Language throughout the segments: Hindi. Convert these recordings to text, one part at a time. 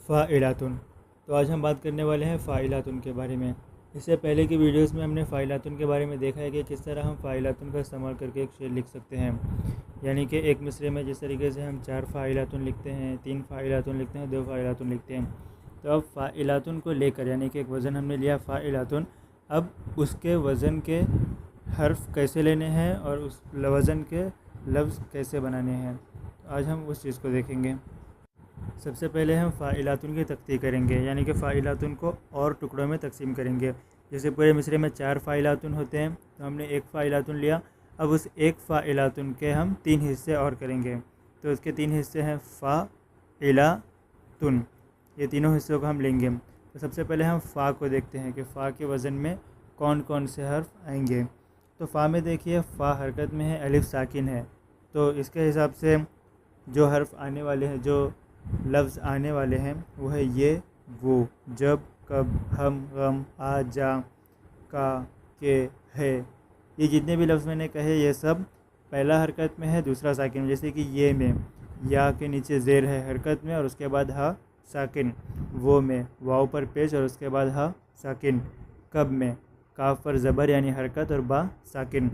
फ़ाइलातुन। तो आज हम बात करने वाले हैं फ़ाइलातुन के बारे में। इससे पहले की वीडियोस में हमने फ़ाइलातुन के बारे में देखा है कि किस तरह हम फ़ाइलातुन का इस्तेमाल करके एक शेर लिख सकते हैं। यानी कि एक मिसरे में जिस तरीके से हम 4 फ़ाइलातुन लिखते हैं, 3 फ़ाइलातुन लिखते हैं, 2 फ़ाइलातुन लिखते हैं। तो अब फ़ाइलातुन को लेकर, यानी कि एक वज़न हमने लिया फ़ाइलातुन, अब उसके वज़न के हर्फ कैसे लेने हैं और उस वज़न के लफ्ज़ कैसे बनाने हैं, आज हम उस चीज़ को देखेंगे। सबसे पहले हम फ़ाइलातुन की तख्ती करेंगे, यानी कि फ़ाइलातुन को और टुकड़ों में तकसीम करेंगे। जैसे पूरे मिसरे में 4 फ़ाइलातुन होते हैं, तो हमने एक फ़ाइलातुन लिया। अब उस एक फ़ाइलातुन के हम 3 हिस्से और करेंगे। तो उसके 3 हिस्से हैं फ़ाइलातुन। ये तीनों हिस्सों को हम लेंगे। तो सबसे पहले हम फ़ा को देखते हैं कि फ़ा के वज़न में कौन कौन से हर्फ आएंगे। तो फ़ा में देखिए, फ़ा हरकत में है, अलिफ साकिन है। तो इसके हिसाब से जो हर्फ आने वाले हैं, जो लफ्ज़ आने वाले हैं, वो है ये, वो, जब, कब, हम, गम, आ, जा, का, के, है। ये जितने भी लफ्ज़ मैंने कहे, ये सब पहला हरकत में है, दूसरा साकिन में। जैसे कि ये में या के नीचे ज़ेर है हरकत में, और उसके बाद हा साकिन। वो में वाव पर पेश और उसके बाद हा साकिन। कब में काफ पर ज़बर यानी हरकत और बा साकिन।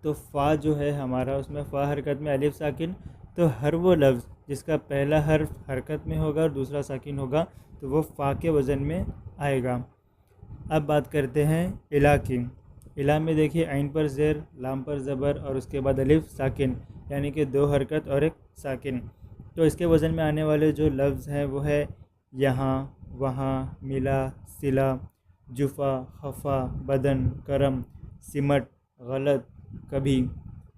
तो फ़ा जो है हमारा, उसमें फ़ा हरकत में, अलिफ साकिन। तो हर वो लफ्ज़ जिसका पहला हर्फ हरकत में होगा और दूसरा साकिन होगा, तो वो फ़ा के वज़न में आएगा। अब बात करते हैं इला की। इला में देखिए, ऐन पर ज़ेर, लाम पर ज़बर और उसके बाद अलिफ साकिन, यानी कि 2 हरकत और एक साकिन। तो इसके वज़न में आने वाले जो लफ्ज़ हैं वो है यहाँ, वहाँ, मिला, सिला, जुफ़ा, खफ़ा, बदन, करम, सिमट, गलत, कभी।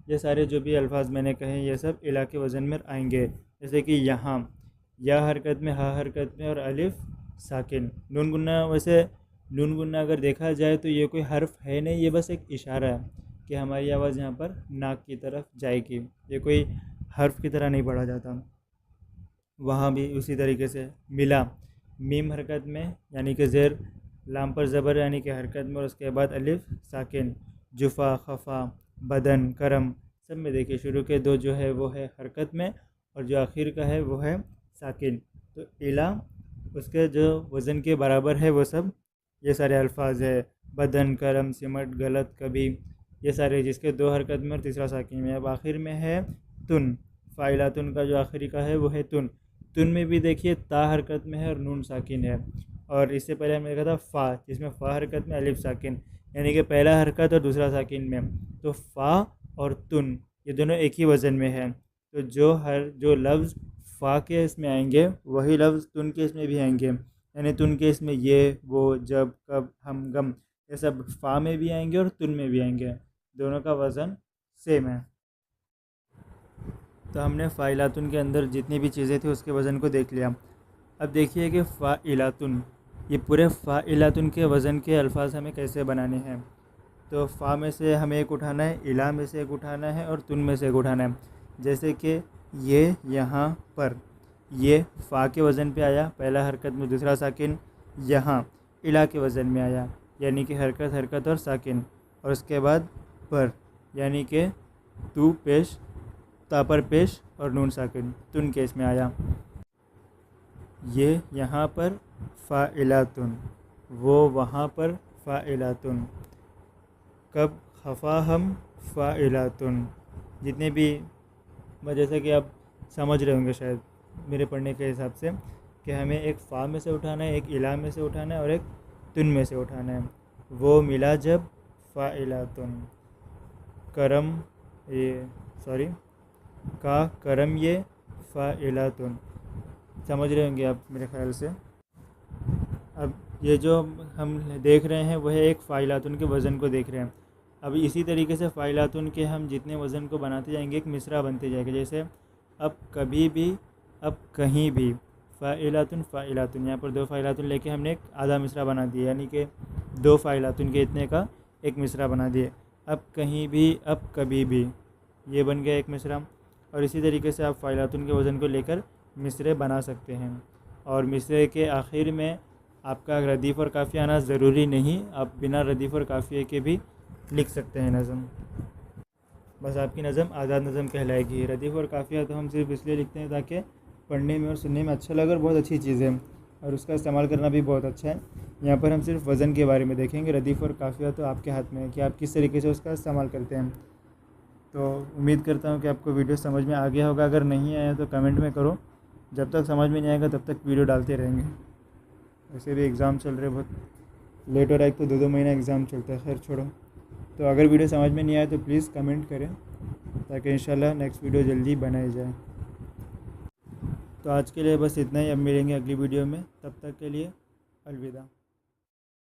ये सारे जो भी अल्फाज मैंने कहे, ये सब इला के वज़न में आएंगे। जैसे कि यहाँ, या हरकत में, हा हरकत में और अलिफ साकिन। नून गुन्ना, वैसे नून गुन्ना अगर देखा जाए तो ये कोई हर्फ है नहीं, ये बस एक इशारा है कि हमारी आवाज़ यहाँ पर नाक की तरफ जाएगी। ये कोई हर्फ की तरह नहीं पढ़ा जाता। वहाँ भी उसी तरीके से मिला, मीम हरकत में यानी कि ज़ेर, लाम पर ज़बर यानी कि हरकत में और उसके बाद अलिफ साकिन। जुफ़ा, खफ़ा, बदन, करम, सब में देखिए शुरू के 2 जो है वो है हरकत में और जो आखिर का है वो है साकिन। तो इला उसके जो वज़न के बराबर है, वो सब ये सारे अल्फाज है। बदन, करम, सिमट, गलत, कभी, ये सारे जिसके 2 हरकत में और तीसरा साकिन में। अब आखिर में है तुन। फ़ाइलातुन का जो आखिरी का है वो है तुन। तुन में भी देखिए ता हरकत में है और नून साकिन है। और इससे पहले हमने देखा था फ़ा, जिसमें फ़ा हरकत में, अलिफ साकिन, यानी कि पहला हरकत और दूसरा साकिन में। तो फ़ा और तुन ये दोनों एक ही वज़न में है। तो जो लफ्ज़ फ़ा के इसमें आएंगे, वही लफ्ज़ तुन के इसमें भी आएंगे। यानी तुन के इसमें ये, वो, जब, कब, हम, गम, ये सब फ़ा में भी आएंगे और तुन में भी आएंगे। दोनों का वज़न सेम है। तो हमने फ़ाइलातुन के अंदर जितनी भी चीज़ें थी उसके वज़न को देख लिया। अब देखिए कि फ़ाइलातुन, ये पूरे फ़ाइलातुन के वज़न के अल्फाज हमें कैसे बनाने हैं। तो फ़ा में से हमें एक उठाना है, इला में से एक उठाना है और तुन में से एक उठाना है। जैसे कि ये, यहाँ पर, ये फ़ा के वज़न पे आया, पहला हरकत में, दूसरा साकिन। यहाँ इला के वज़न में आया, यानी कि हरकत हरकत और साकिन। और उसके बाद पर, यानी कि तू पेश, ता पर पेश और नून साकिन, तुन के इसमें आया। ये यहाँ पर फ़ाइलातुन, वो वहाँ पर फ़ाइलातुन, कब, खफ़ा, हम, फ़ाइलातुन। जितने भी, जैसे कि आप समझ रहे होंगे शायद मेरे पढ़ने के हिसाब से, कि हमें एक फ़ा में से उठाना है, एक इला में से उठाना है और एक तुन में से उठाना है। वो मिला जब, फ़ाइलातुन। करम, ये सॉरी, का, करम, ये फ़ाइलातुन। समझ रहे होंगे आप मेरे ख्याल से। अब ये जो हम देख रहे हैं वह एक फ़ाइलातुन के वज़न को देख रहे हैं। अब इसी तरीके से फ़ाइलातुन के हम जितने वज़न को बनाते जाएंगे, एक मिसरा बनते जाएगा। जैसे अब कभी भी, अब कहीं भी, फ़ाइलातुन फ़ाइलातुन, यहाँ पर 2 फ़ाइलातुन लेके हमने एक आधा मिसरा बना दिया, यानी कि 2 फ़ाइलातुन के इतने का एक मिसरा बना दिए। अब कहीं भी, अब कभी भी, ये बन गया एक मिसरा। और इसी तरीके से आप फ़ाइलातुन के वज़न को लेकर मिसरे बना सकते हैं। और मिसरे के आखिर में आपका रदीफ़ और काफ़िया आना ज़रूरी नहीं, आप बिना रदीफ़ और काफ़िए के भी लिख सकते हैं नज़म। बस आपकी नज़म आज़ाद नज़म कहलाएगी। रदीफ़ और काफ़िया तो हम सिर्फ इसलिए लिखते हैं ताकि पढ़ने में और सुनने में अच्छा लगा और बहुत अच्छी चीज़ है और उसका इस्तेमाल करना भी बहुत अच्छा है। यहाँ पर हम सिर्फ वज़न के बारे में देखेंगे। रदीफ़ और काफ़िया तो आपके हाथ में है कि आप किस तरीके से उसका इस्तेमाल करते हैं। तो उम्मीद करता हूँ कि आपको वीडियो समझ में आ गया होगा। अगर नहीं आया तो कमेंट में करो, जब तक समझ में नहीं आएगा तब तक वीडियो डालते रहेंगे। वैसे भी एग्ज़ाम चल रहे, बहुत लेट हो रहा है, एक तो 2-2 महीना एग्ज़ाम चलता है। खैर छोड़ो। तो अगर वीडियो समझ में नहीं आया तो प्लीज़ कमेंट करें ताकि इंशाल्लाह नेक्स्ट वीडियो जल्दी बनाई जाए। तो आज के लिए बस इतना ही। अब मिलेंगे अगली वीडियो में, तब तक के लिए अलविदा।